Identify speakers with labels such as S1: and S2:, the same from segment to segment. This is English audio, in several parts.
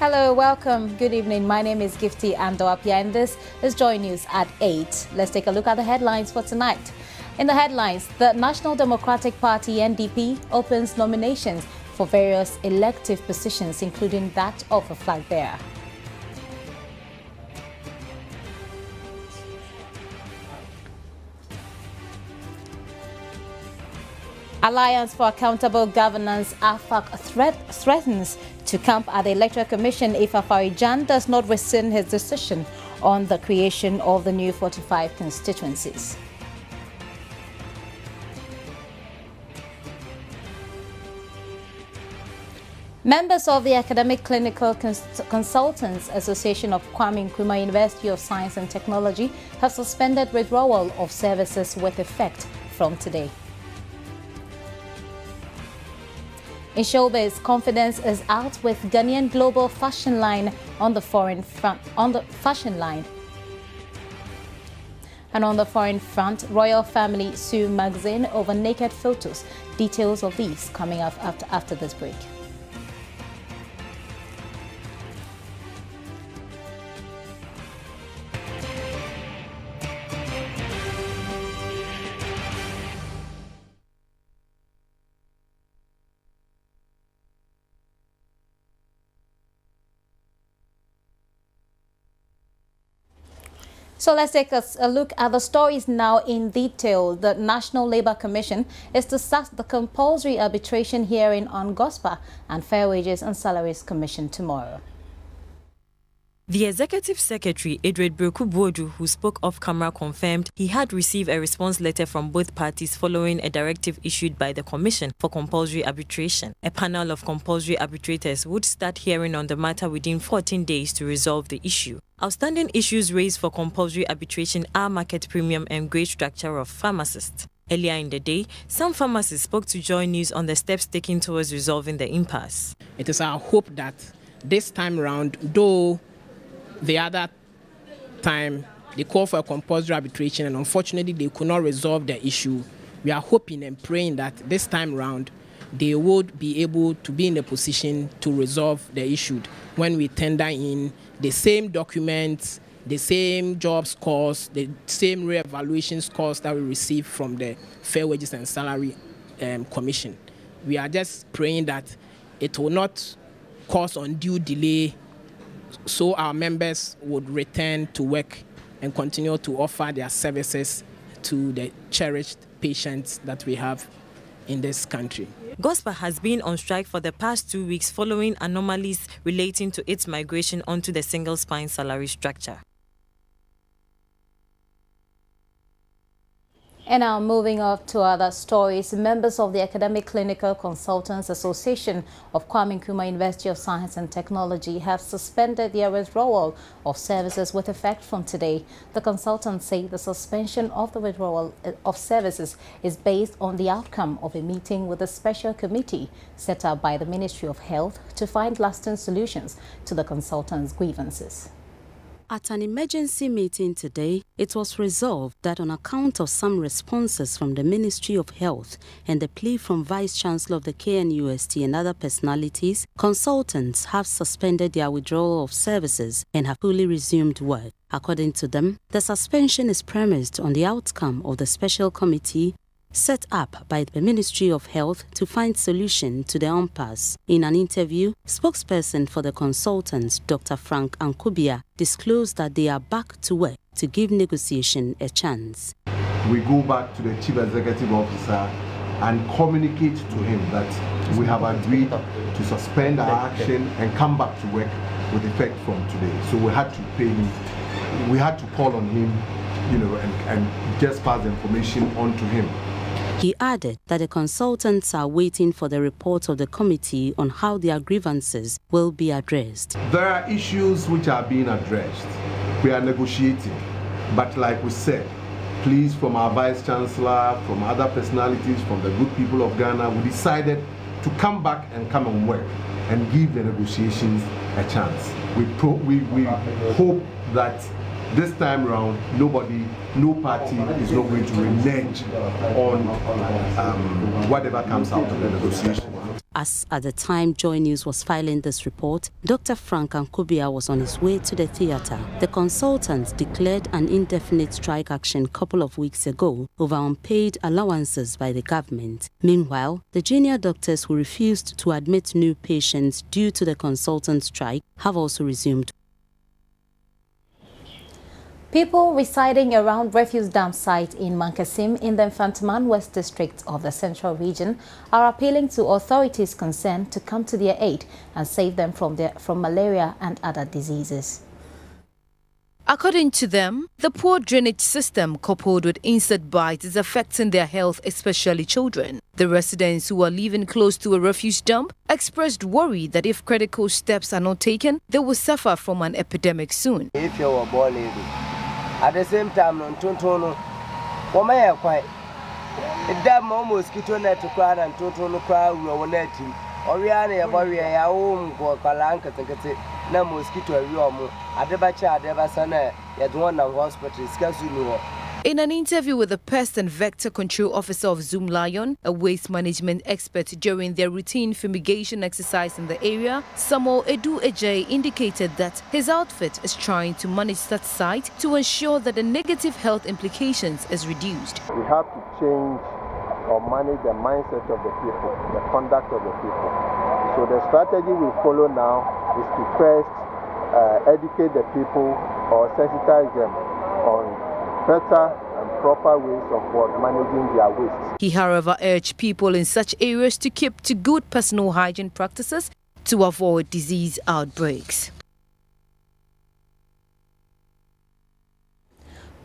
S1: Hello, welcome. Good evening. My name is Gifty Andoapia and this is Joy News at 8. Let's take a look at the headlines for tonight. In the headlines, the National Democratic Party NDP opens nominations for various elective positions, including that of a flag bearer. Alliance for Accountable Governance AFAC threatens to camp at the Electoral Commission if Afari-Jan does not rescind his decision on the creation of the new 45 constituencies. Members of the Academic Clinical Consultants Association of Kwame Nkrumah University of Science and Technology have suspended withdrawal of services with effect from today. In showbiz, confidence is out with Ghanaian global fashion line on the foreign front. And on the foreign front, royal family sue magazine over naked photos. Details of these coming up after this break. So let's take a look at the stories now in detail. The National Labour Commission is to start the compulsory arbitration hearing on GOSPA and Fair Wages and Salaries Commission tomorrow.
S2: The Executive Secretary, Edred Broku-Boadu, who spoke off camera, confirmed he had received a response letter from both parties following a directive issued by the Commission for compulsory arbitration. A panel of compulsory arbitrators would start hearing on the matter within 14 days to resolve the issue. Outstanding issues raised for compulsory arbitration are market premium and grade structure of pharmacists. Earlier in the day, some pharmacists spoke to Joy News on the steps taken towards resolving the impasse.
S3: It is our hope that this time round, though the other time they called for a compulsory arbitration and unfortunately they could not resolve the issue, we are hoping and praying that this time round they would be able to be in a position to resolve the issue when we tender in the same documents, the same job scores, the same re-evaluation scores that we receive from the Fair Wages and Salary Commission. We are just praying that it will not cause undue delay so our members would return to work and continue to offer their services to the cherished patients that we have in this country.
S2: GOSPA has been on strike for the past 2 weeks following anomalies relating to its migration onto the single spine salary structure.
S1: And now moving on to other stories, members of the Academic Clinical Consultants Association of Kwame Nkrumah University of Science and Technology have suspended their withdrawal of services with effect from today. The consultants say the suspension of the withdrawal of services is based on the outcome of a meeting with a special committee set up by the Ministry of Health to find lasting solutions to the consultants' grievances.
S4: At an emergency meeting today, it was resolved that on account of some responses from the Ministry of Health and the plea from Vice-Chancellor of the KNUST and other personalities, consultants have suspended their withdrawal of services and have fully resumed work. According to them, the suspension is premised on the outcome of the special committee set up by the Ministry of Health to find solution to the impasse. In an interview, spokesperson for the consultants, Dr. Frank Ankubia, disclosed that they are back to work to give negotiation a chance.
S5: We go back to the Chief Executive Officer and communicate to him that we have agreed to suspend our action and come back to work with effect from today. So we had to pay him, we had to call on him, and just pass the information on to him.
S4: He added that the consultants are waiting for the report of the committee on how their grievances will be addressed.
S5: There are issues which are being addressed. We are negotiating. But like we said, please, from our Vice-Chancellor, from other personalities, from the good people of Ghana, we decided to come back and work and give the negotiations a chance. We hope that this time round, no party is not going to renege on whatever comes out of the negotiation.
S4: As at the time Joy News was filing this report, Dr. Frank Ankubia was on his way to the theatre. The consultants declared an indefinite strike action a couple of weeks ago over unpaid allowances by the government. Meanwhile, the junior doctors who refused to admit new patients due to the consultant strike have also resumed.
S1: People residing around refuse dump site in Mankasim in the Infantiman West District of the Central Region are appealing to authorities concerned to come to their aid and save them from malaria and other diseases.
S6: According to them, the poor drainage system coupled with insect bites is affecting their health, especially children. The residents who are living close to a refuse dump expressed worry that if critical steps are not taken, they will suffer from an epidemic soon.
S7: If you were born at the same time, on Tontono, for my quite a damn mosquito net to crowd and Tontono crowd or netting, or Riani, a warrior, our own go Kalanka, no mosquito, a room, at the Bacha, the Sana, at one of hospital, Skazunu.
S6: In an interview with the Pest and Vector Control Officer of Zoom Lion, a waste management expert during their routine fumigation exercise in the area, Samuel Edu Ejay indicated that his outfit is trying to manage that site to ensure that the negative health implications is reduced.
S8: We have to change or manage the mindset of the people, the conduct of the people. So the strategy we follow now is to first educate the people or sensitize them on better and proper ways of managing their waste.
S6: He, however, urged people in such areas to keep to good personal hygiene practices to avoid disease outbreaks.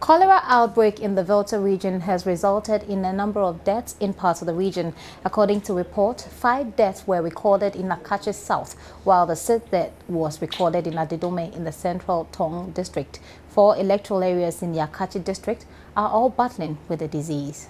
S1: Cholera outbreak in the Volta region has resulted in a number of deaths in parts of the region. According to report, 5 deaths were recorded in Akache South, while the 6th death was recorded in Adidome in the Central Tong district. 4 electoral areas in the Akache district are all battling with the disease.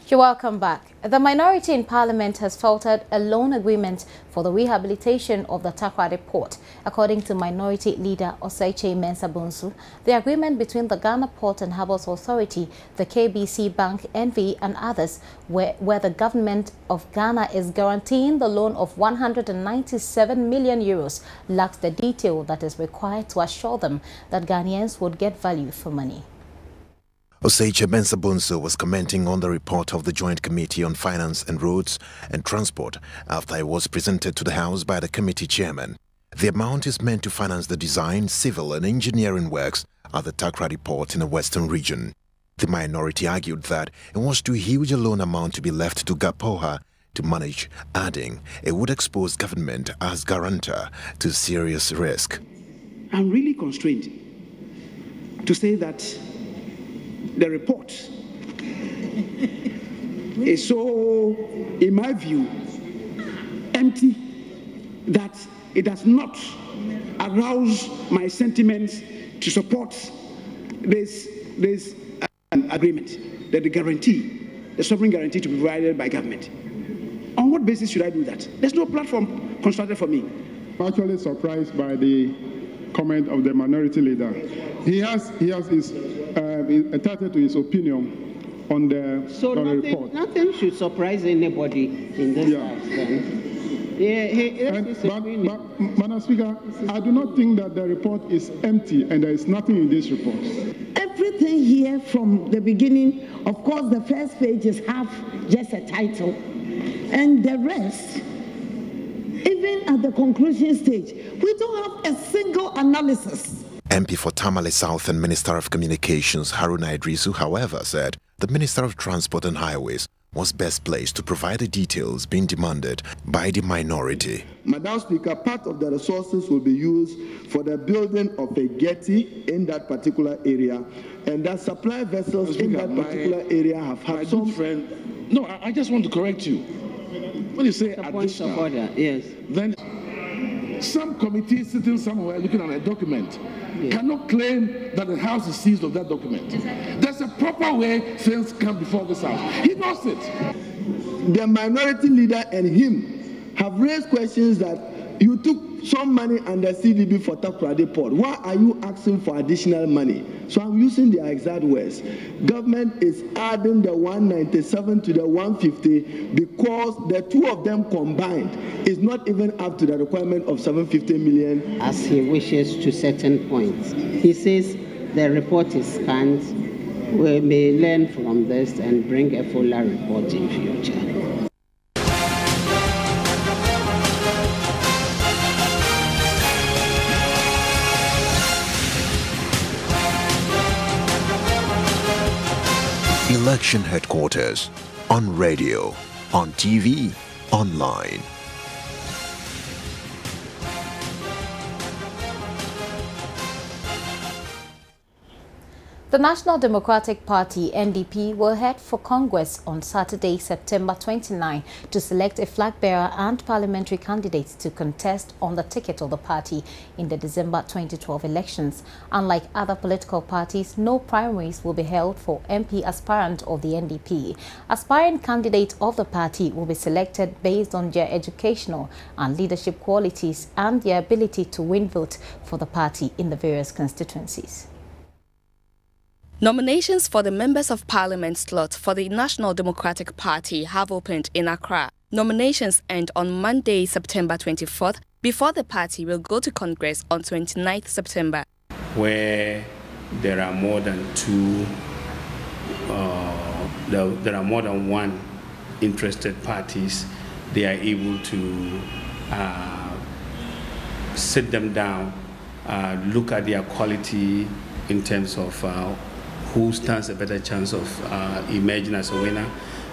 S1: You're welcome back. The minority in Parliament has faltered a loan agreement for the rehabilitation of the Takoradi port. According to Minority Leader Oseiche Mensah Bonsu, the agreement between the Ghana Port and Harbours Authority, the KBC Bank, NV and others, where the government of Ghana is guaranteeing the loan of 197 million euros, lacks the detail that is required to assure them that Ghanaians would get value for money.
S9: Oseiche Mensah Bonsu was commenting on the report of the Joint Committee on Finance and Roads and Transport after it was presented to the House by the committee chairman. The amount is meant to finance the design, civil and engineering works at the Takoradi port in the western region. The minority argued that it was too huge a loan amount to be left to GAPOHA to manage, adding it would expose government as guarantor to serious risk.
S10: I'm really constrained to say that the report is so, in my view, empty that it does not arouse my sentiments to support this agreement, that the guarantee, the sovereign guarantee to be provided by government. On what basis should I do that? There's no platform constructed for me.
S11: I'm actually surprised by the comment of the minority leader. He has his entitled to his opinion on the report.
S12: Nothing should surprise anybody in this house.
S11: Madam Speaker, I do not think that the report is empty and there is nothing in this report.
S12: Everything here from the beginning, of course, the first pages have just a title, and the rest, even at the conclusion stage, we don't have a single analysis.
S9: MP for Tamale South and Minister of Communications Haruna Idrisu, however, said the Minister of Transport and Highways was best placed to provide the details being demanded by the minority.
S13: Madam Speaker, part of the resources will be used for the building of a jetty in that particular area, and that supply vessels in that particular area have had some...
S14: No, I just want to correct you. When you say additional,
S12: yes.
S14: then
S11: some committee sitting somewhere looking at a document cannot claim that the House is seized of that document. There's a proper way things come before this House. He knows it.
S13: The minority leader and him have raised questions that you took some money under CDB for Takoradi Port. Why are you asking for additional money? So I'm using their exact words. Government is adding the 197 to the 150 because the two of them combined is not even up to the requirement of 750 million.
S14: As he wishes to certain points. He says the report is scanned. We may learn from this and bring a fuller report in future.
S9: Election headquarters, on radio, on TV, online.
S1: The National Democratic Party, NDP, will head for Congress on Saturday, September 29, to select a flag bearer and parliamentary candidates to contest on the ticket of the party in the December 2012 elections. Unlike other political parties, no primaries will be held for MP aspirant of the NDP. Aspiring candidates of the party will be selected based on their educational and leadership qualities and their ability to win votes for the party in the various constituencies.
S15: Nominations for the Members of Parliament slot for the National Democratic Party have opened in Accra. Nominations end on Monday, September 24th, before the party will go to Congress on 29th September.
S16: Where there are more than there are more than one interested parties, they are able to sit them down, look at their quality in terms of who stands a better chance of emerging as a winner.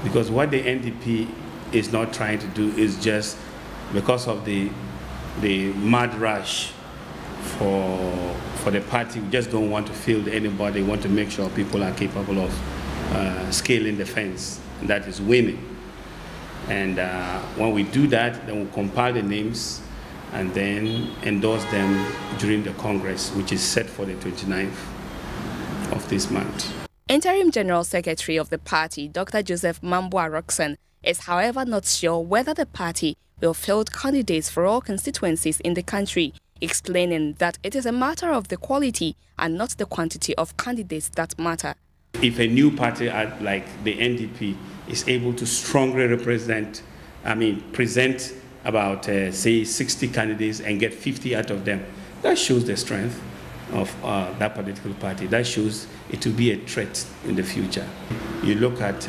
S16: Because what the NDP is not trying to do is just because of the mad rush for the party, we just don't want to field anybody. We want to make sure people are capable of scaling the fence, and that is winning. And when we do that, then we'll compile the names and then endorse them during the Congress, which is set for the 29th of this month.
S15: Interim General Secretary of the party, Dr. Joseph Mambwa Roxon, is however not sure whether the party will field candidates for all constituencies in the country, explaining that it is a matter of the quality and not the quantity of candidates that matter.
S16: If a new party like the NDP is able to strongly present about, say, 60 candidates and get 50 out of them, that shows the strength of that political party. That shows it will be a threat in the future. You look at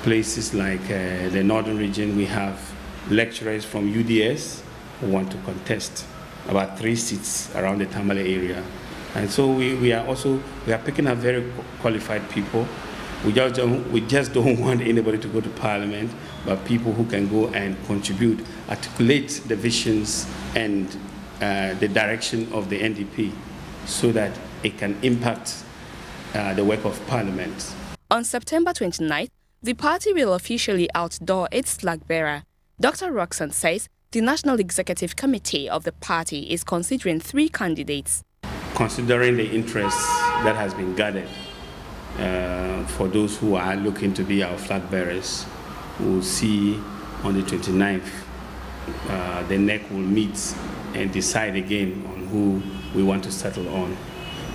S16: places like the northern region, we have lecturers from UDS who want to contest about 3 seats around the Tamale area. And so we are picking up very qualified people. We just don't want anybody to go to parliament, but people who can go and contribute, articulate the visions and the direction of the NDP so that it can impact the work of parliament.
S15: On September 29th, the party will officially outdoor its flag bearer. Dr. Roxon says the National Executive Committee of the party is considering 3 candidates.
S16: Considering the interest that has been gathered for those who are looking to be our flag bearers, we'll see on the 29th, the NEC will meet and decide again on who we want to settle on.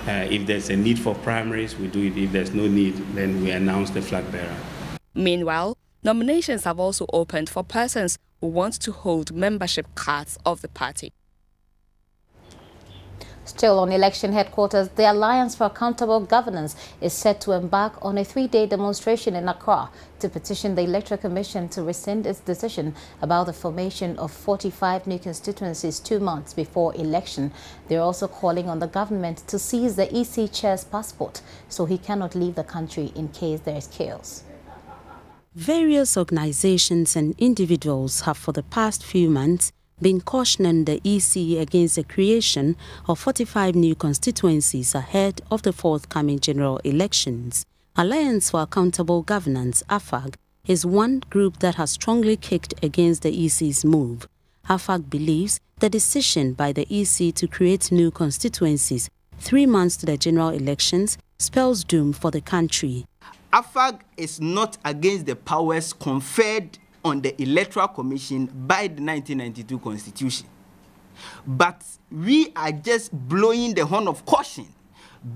S16: If there's a need for primaries, we do it. If there's no need, then we announce the flag bearer.
S15: Meanwhile, nominations have also opened for persons who want to hold membership cards of the party.
S1: Still on election headquarters, the Alliance for Accountable Governance is set to embark on a 3-day demonstration in Accra to petition the Electoral Commission to rescind its decision about the formation of 45 new constituencies 2 months before election. They're also calling on the government to seize the EC chair's passport so he cannot leave the country in case there is chaos.
S4: Various organizations and individuals have for the past few months been cautioning the EC against the creation of 45 new constituencies ahead of the forthcoming general elections. Alliance for Accountable Governance, AFAG, is one group that has strongly kicked against the EC's move. AFAG believes the decision by the EC to create new constituencies 3 months to the general elections spells doom for the country.
S17: AFAG is not against the powers conferred on the Electoral Commission by the 1992 Constitution. But we are just blowing the horn of caution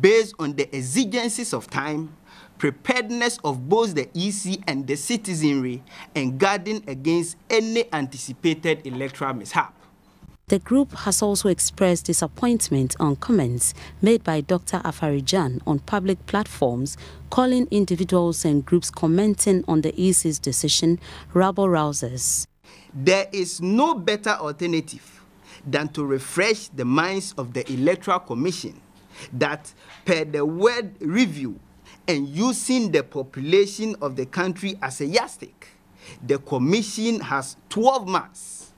S17: based on the exigencies of time, preparedness of both the EC and the citizenry, and guarding against any anticipated electoral mishap.
S4: The group has also expressed disappointment on comments made by Dr. Afarijan on public platforms, calling individuals and groups commenting on the EC's decision rabble-rousers.
S17: There is no better alternative than to refresh the minds of the Electoral Commission that, per the word review and using the population of the country as a yardstick, the Commission has 12 months,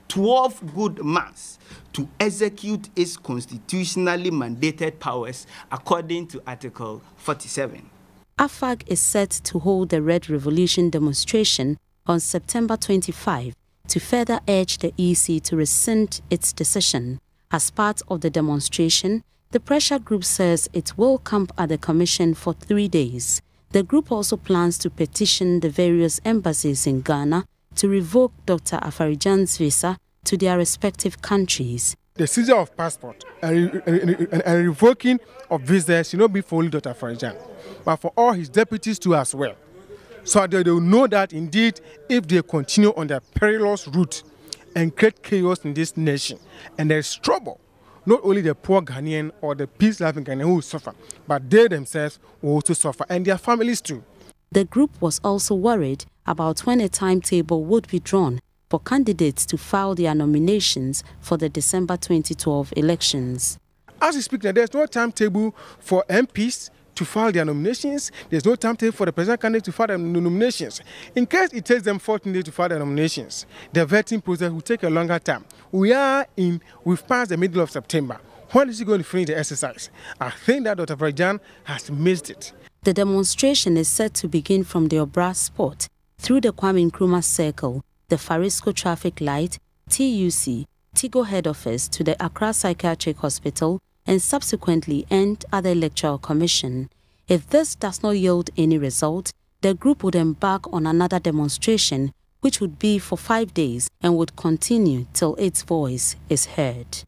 S17: 12 good months to execute its constitutionally mandated powers according to Article 47.
S4: AFAG is set to hold the Red Revolution demonstration on September 25 to further urge the EC to rescind its decision. As part of the demonstration, the pressure group says it will camp at the Commission for 3 days. The group also plans to petition the various embassies in Ghana to revoke Dr. Afarijan's visa to their respective countries.
S18: The seizure of passport and revoking of visas should not be for only Dr. Afarijan, but for all his deputies too as well. So that they will know that indeed, if they continue on their perilous route and create chaos in this nation, and there is trouble, not only the poor Ghanaian or the peace-loving Ghanaian who will suffer, but they themselves will also suffer, and their families too.
S4: The group was also worried about when a timetable would be drawn for candidates to file their nominations for the December 2012 elections.
S18: As we speak now, there's no timetable for MPs to file their nominations. There's no timetable for the president candidate to file their nominations. In case it takes them 14 days to file their nominations, the vetting process will take a longer time. We've passed the middle of September. When is he going to finish the exercise? I think that Dr. Afarijan has missed it.
S4: The demonstration is set to begin from the Obra spot through the Kwame Nkrumah Circle, the Farisco Traffic Light, TUC, Tigo Head Office to the Accra Psychiatric Hospital, and subsequently end at the Electoral Commission. If this does not yield any result, the group would embark on another demonstration, which would be for 5 days and would continue till its voice is heard.